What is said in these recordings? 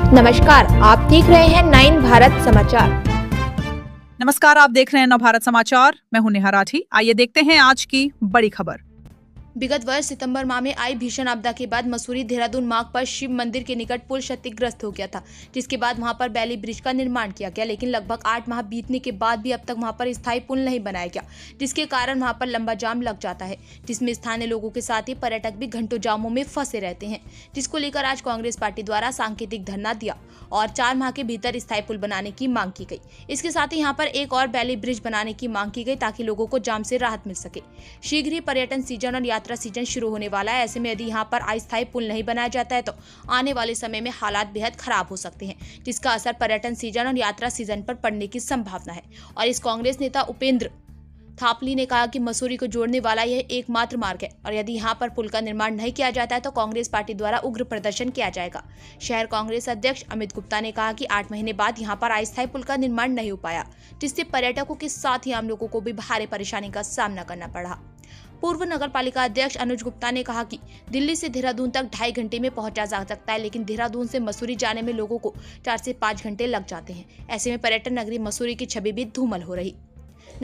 नमस्कार, आप देख रहे हैं 9 भारत समाचार। नमस्कार, आप देख रहे हैं नवभारत समाचार। मैं हूं नेहा राठी। आइए देखते हैं आज की बड़ी खबर। विगत वर्ष सितंबर माह में आई भीषण आपदा के बाद मसूरी देहरादून मार्ग पर शिव मंदिर के निकट पुल क्षतिग्रस्त हो गया था, जिसके बाद वहां पर बैली ब्रिज का निर्माण किया गया। लेकिन लगभग 8 माह बीतने के बाद भी अब तक वहां पर स्थायी पुल नहीं बनाया गया, जिसके कारण वहां पर लंबा जाम लग जाता है, जिसमें स्थानीय लोगों के साथ ही पर्यटक भी घंटों जामों में फंसे रहते हैं, जिसको लेकर आज कांग्रेस पार्टी द्वारा सांकेतिक धरना दिया और 4 माह के भीतर स्थायी पुल बनाने की मांग की गई। इसके साथ ही यहाँ पर एक और बैली ब्रिज बनाने की मांग की गई ताकि लोगों को जाम से राहत मिल सके। शीघ्र ही पर्यटन सीजन और यात्रा सीजन शुरू होने वाला है। ऐसे में यदि यहाँ पर अस्थायी पुल नहीं बनाया जाता है तो आने वाले समय में हालात बेहद खराब हो सकते हैं, जिसका असर पर्यटन सीजन और यात्रा सीजन पर पड़ने की संभावना है। और इस कांग्रेस नेता उपेंद्र थापली ने कहा कि मसूरी को जोड़ने वाला यह एकमात्र मार्ग है और यदि यहाँ पर पुल का निर्माण नहीं किया जाता है तो कांग्रेस पार्टी द्वारा उग्र प्रदर्शन किया जाएगा। शहर कांग्रेस अध्यक्ष अमित गुप्ता ने कहा कि 8 महीने बाद यहाँ पर अस्थायी पुल का निर्माण नहीं हो पाया, जिससे पर्यटकों के साथ ही आम लोगों को भी भारी परेशानी का सामना करना पड़ा। पूर्व नगर पालिका अध्यक्ष अनुज गुप्ता ने कहा कि दिल्ली से देहरादून तक 2.5 घंटे में पहुंचा जा सकता है, लेकिन देहरादून से मसूरी जाने में लोगों को 4 से 5 घंटे लग जाते हैं। ऐसे में पर्यटन नगरी मसूरी की छवि भी धूमल हो रही।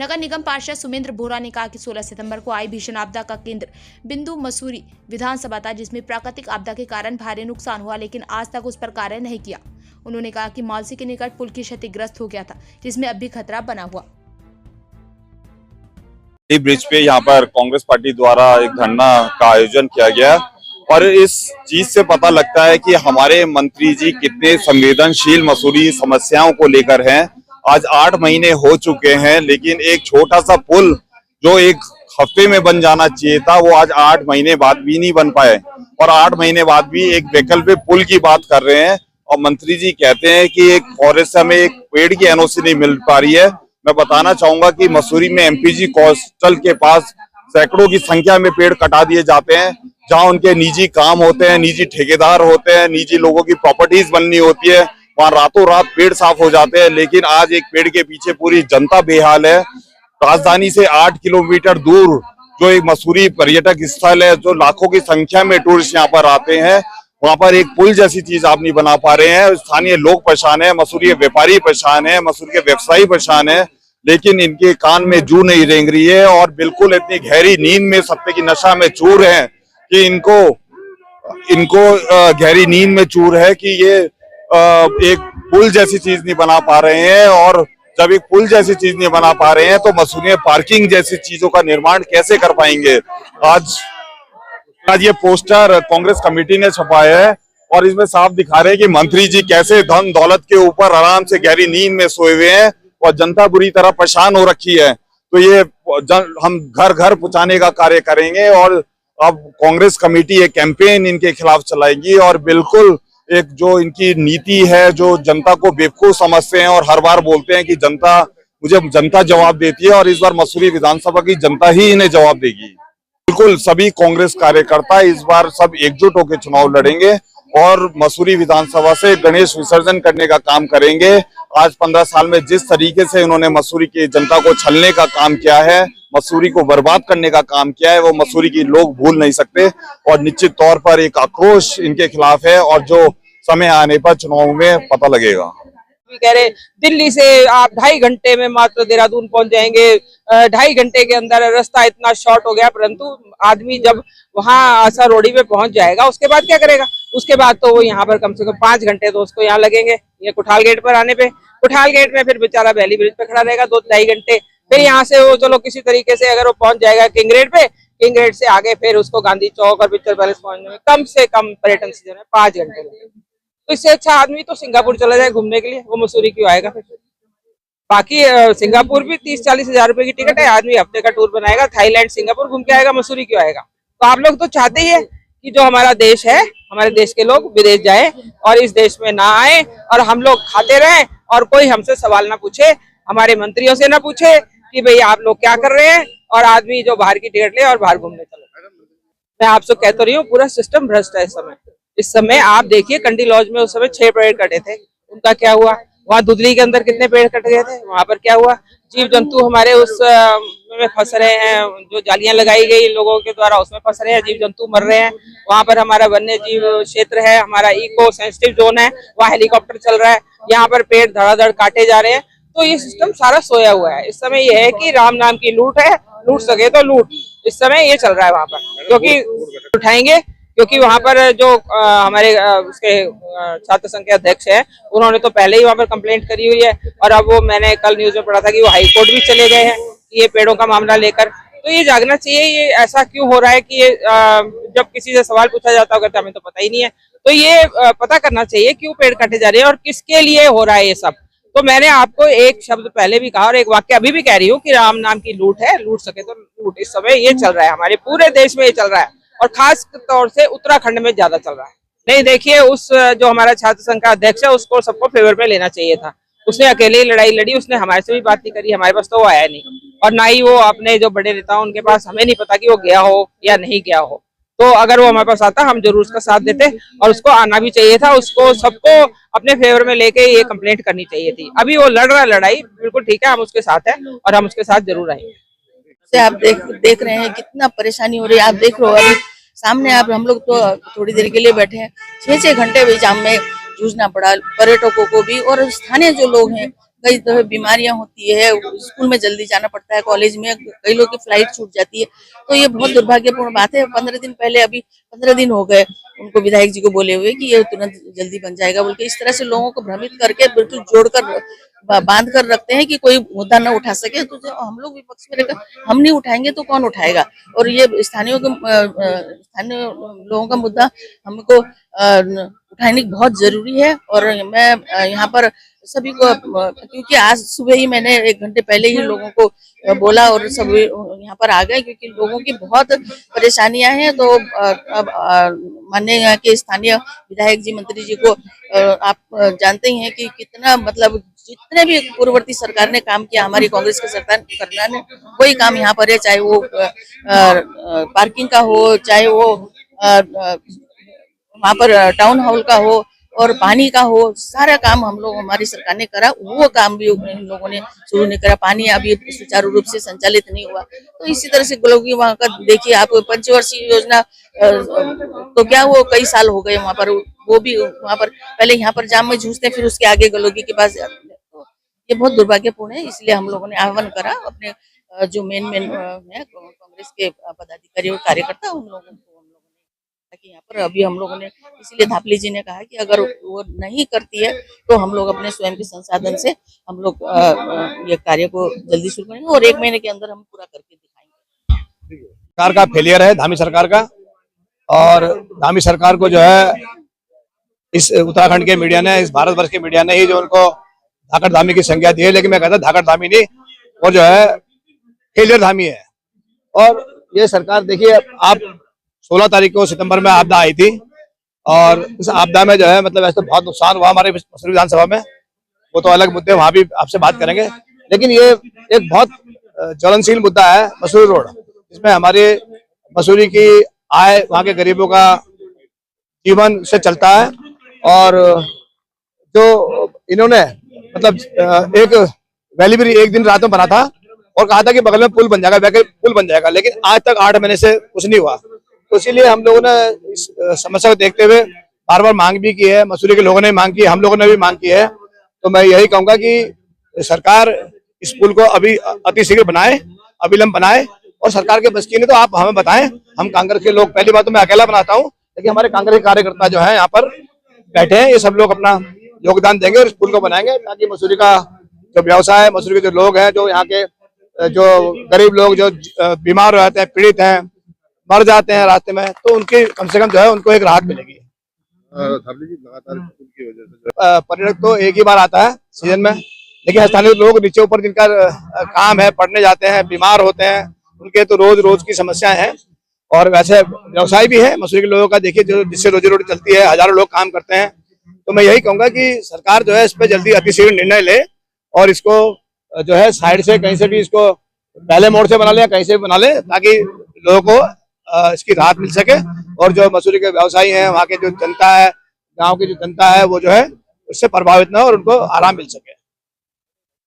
नगर निगम पार्षद सुमेंद्र बोरा ने कहा कि 16 सितंबर को आई भीषण आपदा का केंद्र बिंदु मसूरी विधानसभा था, जिसमें प्राकृतिक आपदा के कारण भारी नुकसान हुआ, लेकिन आज तक उस पर कार्य नहीं किया। उन्होंने कहा कि मालसी के निकट पुल की क्षतिग्रस्त हो गया था, जिसमें अब भी खतरा बना हुआ। ब्रिज पे यहाँ पर कांग्रेस पार्टी द्वारा एक धरना का आयोजन किया गया और इस चीज से पता लगता है कि हमारे मंत्री जी कितने संवेदनशील मसूरी समस्याओं को लेकर हैं। आज 8 महीने हो चुके हैं, लेकिन एक छोटा सा पुल जो एक हफ्ते में बन जाना चाहिए था वो आज 8 महीने बाद भी नहीं बन पाए और 8 महीने बाद भी एक वैकल्पिक पुल की बात कर रहे हैं। और मंत्री जी कहते हैं कि एक फॉरेस्ट में एक पेड़ की एनओसी नहीं मिल पा रही है। मैं बताना चाहूंगा कि मसूरी में एमपीजी कोस्टल के पास सैकड़ों की संख्या में पेड़ कटा दिए जाते हैं, जहां उनके निजी काम होते हैं, निजी ठेकेदार होते हैं, निजी लोगों की प्रॉपर्टीज बननी होती है, वहां रातों रात पेड़ साफ हो जाते हैं। लेकिन आज एक पेड़ के पीछे पूरी जनता बेहाल है। राजधानी से 8 किलोमीटर दूर जो एक मसूरी पर्यटक स्थल है, जो लाखों की संख्या में टूरिस्ट यहाँ पर आते हैं, वहां पर एक पुल जैसी चीज आप नहीं बना पा रहे हैं। स्थानीय लोग परेशान है, मसूरी के व्यापारी परेशान है, मसूरी के व्यवसायी परेशान है, लेकिन इनके कान में जू नहीं रेंग रही है और बिल्कुल इतनी गहरी नींद में, सत्ते की नशा में चूर है कि इनको गहरी नींद में चूर है कि ये एक पुल जैसी चीज नहीं बना पा रहे हैं। और जब एक पुल जैसी चीज नहीं बना पा रहे हैं तो मसूरी में पार्किंग जैसी चीजों का निर्माण कैसे कर पाएंगे। आज ये पोस्टर कांग्रेस कमेटी ने छपाया है और इसमें साफ दिखा रहे हैं कि मंत्री जी कैसे धन दौलत के ऊपर आराम से गहरी नींद में सोए हुए हैं और जनता बुरी तरह परेशान हो रखी है। तो ये हम घर घर पहुंचाने का कार्य करेंगे और अब कांग्रेस कमेटी एक कैंपेन इनके खिलाफ चलाएगी और बिल्कुल एक जो इनकी नीति है, जो जनता को बेवकूफ समझते हैं और हर बार बोलते हैं कि जनता जवाब देती है, और इस बार मसूरी विधानसभा की जनता ही इन्हें जवाब देगी। बिल्कुल सभी कांग्रेस कार्यकर्ता इस बार सब एकजुट होकर चुनाव लड़ेंगे और मसूरी विधानसभा से गणेश विसर्जन करने का काम करेंगे। आज 15 साल में जिस तरीके से उन्होंने मसूरी की जनता को छलने का काम किया है, मसूरी को बर्बाद करने का काम किया है, वो मसूरी की लोग भूल नहीं सकते और निश्चित तौर पर एक आक्रोश इनके खिलाफ है और जो समय आने पर चुनाव में पता लगेगा। कह रहे दिल्ली से आप 2.5 घंटे में मात्र देहरादून पहुंच जाएंगे, 2.5 घंटे के अंदर रास्ता इतना शॉर्ट हो गया, परंतु आदमी जब वहां आशा रोडी पे पहुंच जाएगा उसके बाद क्या करेगा? उसके बाद तो वो यहाँ पर कम से कम 5 घंटे तो उसको यहाँ लगेंगे। ये कुठाल गेट पर आने पे, कुठाल गेट में फिर बेचारा बैली ब्रिज पे खड़ा रहेगा 2-2.5 घंटे। फिर यहाँ से वो चलो किसी तरीके से अगर वो पहुंच जाएगा किंग गेट पे, किंग गेट से आगे फिर उसको गांधी चौक और पिक्चर पैलेस पहुंचने में कम से कम पर्यटन सीजन में 5 घंटे लगेंगे। तो इससे अच्छा आदमी तो सिंगापुर चला जाए घूमने के लिए, वो मसूरी क्यों आएगा? फिर बाकी सिंगापुर भी 30-40 हजार रुपए की टिकट है, आदमी हफ्ते का टूर बनाएगा, थाईलैंड सिंगापुर घूम के आएगा, मसूरी क्यों आएगा? तो आप लोग तो चाहते ही है कि जो हमारा देश है, हमारे देश के लोग विदेश जाए और इस देश में ना आए और हम लोग खाते रहें और कोई हमसे सवाल ना पूछे, हमारे मंत्रियों से ना पूछे कि भाई आप लोग क्या कर रहे हैं, और आदमी जो बाहर की टिकट ले और बाहर घूमने चले। मैं आपसे कह तो रही हूँ, पूरा सिस्टम भ्रष्ट है इस समय। आप देखिए कंडी लॉज में उस समय 6 पेड़ कटे थे, उनका क्या हुआ? वहाँ दुधली के अंदर कितने पेड़ कट गए थे, वहां पर क्या हुआ? जीव जंतु हमारे उस उसमें फंस रहे हैं, जो जालियां लगाई गई लोगों के द्वारा उसमें फंस रहे हैं, जीव जंतु मर रहे हैं। वहाँ पर हमारा वन्य जीव क्षेत्र है, हमारा इको सेंसिटिव जोन है, वहाँ हेलीकॉप्टर चल रहा है, यहाँ पर पेड़ धड़ाधड़ काटे जा रहे हैं। तो ये सिस्टम सारा सोया हुआ है। इस समय ये है कि राम नाम की लूट है, लूट सके तो लूट, इस समय ये चल रहा है वहाँ पर, क्योंकि उठाएंगे, क्योंकि वहाँ पर जो हमारे उसके छात्र संघ के अध्यक्ष हैं, उन्होंने तो पहले ही वहाँ पर कंप्लेंट करी हुई है, और अब वो मैंने कल न्यूज में पढ़ा था कि वो हाई कोर्ट भी चले गए हैं ये पेड़ों का मामला लेकर। तो ये जागना चाहिए, ये ऐसा क्यों हो रहा है कि ये जब किसी से सवाल पूछा जाता होगा तो हमें तो पता ही नहीं है। तो ये पता करना चाहिए क्यों पेड़ काटे जा रहे हैं और किसके लिए हो रहा है ये सब। तो मैंने आपको एक शब्द पहले भी कहा और एक वाक्य अभी भी कह रही हूँ कि राम नाम की लूट है, लूट सके तो लूट। इस समय ये चल रहा है, हमारे पूरे देश में ये चल रहा है, और खास तौर से उत्तराखंड में ज्यादा चल रहा है। नहीं, देखिए, उस जो हमारा छात्र संघ का अध्यक्ष है उसको सबको फेवर में लेना चाहिए था। उसने अकेले ही लड़ाई लड़ी, उसने हमारे से भी बात नहीं करी, हमारे पास तो वो आया नहीं, और ना ही वो अपने जो बड़े नेता उनके पास, हमें नहीं पता कि वो गया हो या नहीं गया हो। तो अगर वो हमारे पास आता हम जरूर उसका साथ देते, और उसको आना भी चाहिए था, उसको सबको अपने फेवर में लेके ये कंप्लेंट करनी चाहिए थी। अभी वो लड़ रहा है लड़ाई, बिल्कुल ठीक है, हम उसके साथ हैं और हम उसके साथ जरूर आएंगे। से आप देख रहे हैं कितना परेशानी हो रही है। आप देख रहे हो अभी सामने, आप हम लोग तो थोड़ी देर के लिए बैठे हैं, 6-6 घंटे भी जाम में जूझना पड़ा पर्यटकों को भी, और स्थानीय जो लोग हैं, कई तरह बीमारियां होती है, स्कूल में जल्दी जाना पड़ता है, कॉलेज में कई लोग की फ्लाइट छूट जाती है। तो ये बहुत दुर्भाग्यपूर्ण बात है। 15 दिन पहले, अभी 15 दिन हो गए उनको, विधायक जी को बोले हुए कि ये तुरंत जल्दी बन जाएगा बोल के। इस तरह से लोगों को भ्रमित करके बिल्कुल जोड़कर बांध कर रखते हैं कि कोई मुद्दा न उठा सके। तो हम लोग विपक्ष में रहकर हम नहीं उठाएंगे तो कौन उठाएगा। और ये स्थानीय लोगों का मुद्दा हमको उठाने की बहुत जरूरी है। और मैं यहाँ पर सभी को, क्योंकि आज सुबह ही मैंने 1 घंटे पहले ही लोगों को बोला और सभी यहाँ पर आ गए, क्योंकि लोगों की बहुत परेशानियां हैं। तो अब माननीय यहाँ के स्थानीय विधायक जी, मंत्री जी को आप जानते ही हैं कि कितना, मतलब जितने भी पूर्ववर्ती सरकार ने काम किया, हमारी कांग्रेस की सरकार ने वही काम यहाँ पर है, चाहे वो पार्किंग का हो, चाहे वो वहाँ पर टाउन हॉल का हो और पानी का हो, सारा काम हम लोग, हमारी सरकार ने करा। वो काम भी इन लोगों ने शुरू नहीं करा। पानी अभी सुचारू रूप से संचालित नहीं हुआ। तो इसी तरह से लोग वहाँ का देखिए आप, पंचवर्षीय योजना तो क्या, वो कई साल हो गए वहाँ पर, वो भी वहाँ पर पहले यहाँ पर जाम में जूझते, फिर उसके आगे गलोगी के पास जाते हैं। तो ये बहुत दुर्भाग्यपूर्ण है। इसलिए हम लोगों ने आह्वान करा अपने जो मेन है कांग्रेस के पदाधिकारी और कार्यकर्ता, उन लोगों को कि यहाँ पर अभी हम लोगों ने, इसलिए धापली जी ने कहा कि अगर वो नहीं करती है तो हम लोग अपने स्वयं के संसाधन से हम लोग ये कार्य को जल्दी शुरू करेंगे और 1 महीने के अंदर हम पूरा करके दिखाएंगे। सरकार का फेलियर है, धामी सरकार का। और धामी सरकार को जो है इस उत्तराखंड के मीडिया ने, इस भारतवर्ष के मीडिया ने ही जो उनको धाकड़ धामी की संज्ञा दी है, लेकिन मैं कहता धाकड़ धामी नहीं, और जो है फेलियर धामी है। और ये सरकार, देखिए आप, 16 तारीख को सितंबर में आपदा आई थी, और इस आपदा में जो है मतलब ऐसे बहुत नुकसान हुआ हमारे मसूरी विधानसभा में। वो तो अलग मुद्दे, वहां भी आपसे बात करेंगे। लेकिन ये एक बहुत ज्वलनशील मुद्दा है, मसूरी रोड, जिसमें हमारे मसूरी की आय, वहाँ के गरीबों का जीवन से चलता है। और जो इन्होंने मतलब एक वैली ब्रिज एक दिन रात में बना था और कहा था कि बगल में पुल बन जाएगा, पुल बन जाएगा, लेकिन आज तक 8 महीने से कुछ नहीं हुआ। तो इसीलिए हम लोगों ने इस समस्या को देखते हुए बार बार मांग भी की है, मसूरी के लोगों ने मांग की है, हम लोगों ने भी मांग की है। तो मैं यही कहूंगा कि सरकार इस पुल को अभी अतिशीघ्र बनाए, अविलंब बनाए, और सरकार के बस की नहीं तो आप हमें बताएं। हम कांग्रेस के लोग, पहली बात तो मैं अकेला बनाता हूँ, लेकिन हमारे कांग्रेस के कार्यकर्ता जो है यहाँ पर बैठे हैं, ये सब लोग अपना योगदान देंगे और इस पुल को बनाएंगे, ताकि मसूरी का जो व्यवसाय, मसूरी के जो लोग हैं, जो यहाँ के जो गरीब लोग जो बीमार रहते हैं, पीड़ित हैं, मर जाते हैं रास्ते में, तो उनकी कम से कम जो है उनको एक राहत मिलेगी। पर्यटक तो एक ही बार आता है सीजन में, लेकिन स्थानीय लोग नीचे ऊपर जिनका काम है, पढ़ने जाते हैं, बीमार होते हैं, उनके तो रोज रोज की समस्याएं हैं। और वैसे व्यवसाय भी है मसूरी के लोगों का, देखिए जो जिससे रोजी रोटी चलती है, हजारों लोग काम करते हैं। तो मैं यही कहूंगा कि सरकार जो है इस पर जल्दी अतिशीघ्र निर्णय ले और इसको जो है साइड से कहीं से भी, इसको पहले मोड़ से बना ले, कहीं से भी बना ले, ताकि लोगों को इसकी राहत मिल सके। और जो मसूरी के व्यवसायी हैं, वहाँ के जो जनता है, गांव की जो जनता है, वो जो है उससे प्रभावित ना हो और उनको आराम मिल सके।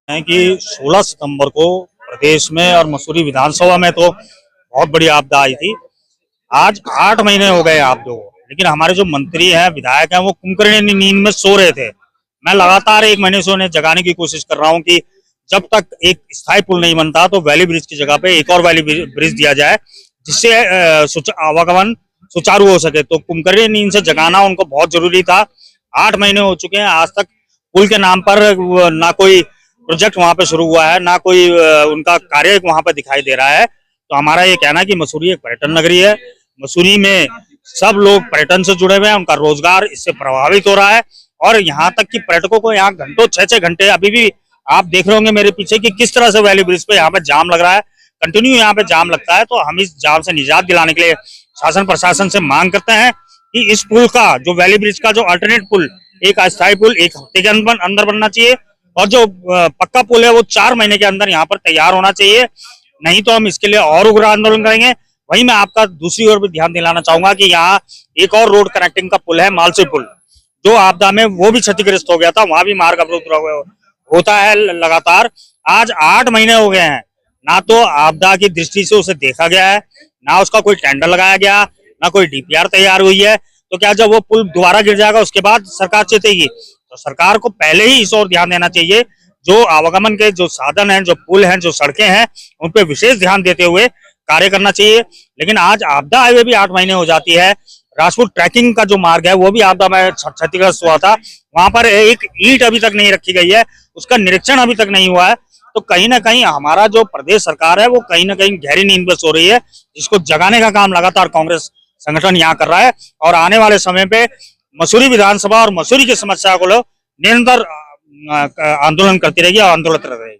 है कि 16 सितंबर को प्रदेश में और मसूरी विधानसभा में तो बहुत बड़ी आपदा आई थी। आज 8 महीने हो गए आपदा को, लेकिन हमारे जो मंत्री हैं, विधायक हैं, वो कुंभकर्ण नींद में सो रहे थे। मैं लगातार 1 महीने से उन्हें जगाने की कोशिश कर रहा हूं कि जब तक एक स्थायी पुल नहीं बनता तो वैली ब्रिज की जगह पे एक और वैली ब्रिज दिया जाए, जिससे आवागमन सुचारू हो सके। तो कुंभकर्ण नींद से जगाना उनको बहुत जरूरी था। 8 महीने हो चुके हैं, आज तक पुल के नाम पर ना कोई प्रोजेक्ट वहां पे शुरू हुआ है, ना कोई उनका कार्य वहां पे दिखाई दे रहा है। तो हमारा ये कहना है कि मसूरी एक पर्यटन नगरी है। मसूरी में सब लोग पर्यटन से जुड़े हुए हैं, उनका रोजगार इससे प्रभावित हो रहा है। और यहाँ तक कि पर्यटकों को यहाँ घंटों 6-6 घंटे, अभी भी आप देख रहे होंगे मेरे पीछे कि किस तरह से वैली ब्रिज पे यहाँ पे जाम लग रहा है, कंटिन्यू यहाँ पे जाम लगता है। तो हम इस जाम से निजात दिलाने के लिए शासन प्रशासन से मांग करते हैं कि इस पुल का, जो वैली ब्रिज का जो अल्टरनेट पुल, एक अस्थायी पुल 1 हफ्ते के अंदर बनना चाहिए, और जो पक्का पुल है वो 4 महीने के अंदर यहाँ पर तैयार होना चाहिए। नहीं तो हम इसके लिए और उग्र आंदोलन करेंगे। वहीं मैं आपका दूसरी ओर भी ध्यान दिलाना चाहूंगा कि यहाँ एक और रोड कनेक्टिंग का पुल है, मालसे पुल, जो आपदा में वो भी क्षतिग्रस्त हो गया था। वहां भी मार्ग अवरुद्ध होता है लगातार। आज 8 महीने हो गए हैं, ना तो आपदा की दृष्टि से उसे देखा गया है, ना उसका कोई टेंडर लगाया गया, ना कोई डीपीआर तैयार हुई है। तो क्या जब वो पुल दोबारा गिर जाएगा उसके बाद सरकार चेतेगी? तो सरकार को पहले ही इस ओर ध्यान देना चाहिए। जो आवागमन के जो साधन हैं, जो पुल हैं, जो सड़कें हैं, उन पे विशेष ध्यान देते हुए कार्य करना चाहिए। लेकिन आज आपदा आए हुए भी 8 महीने हो जाती है। राजपूत ट्रैकिंग का जो मार्ग है वो भी आपदा में क्षतिग्रस्त हुआ था। वहां पर एक ईंट अभी तक नहीं रखी गई है, उसका निरीक्षण अभी तक नहीं हुआ है। तो कहीं ना कहीं हमारा जो प्रदेश सरकार है वो कहीं ना कहीं गहरी नींद में सो रही है, जिसको जगाने का काम लगातार कांग्रेस संगठन यहाँ कर रहा है। और आने वाले समय पे मसूरी विधानसभा और मसूरी की समस्या को निरंतर आंदोलन करती रहेगी और आंदोलन रहेगी।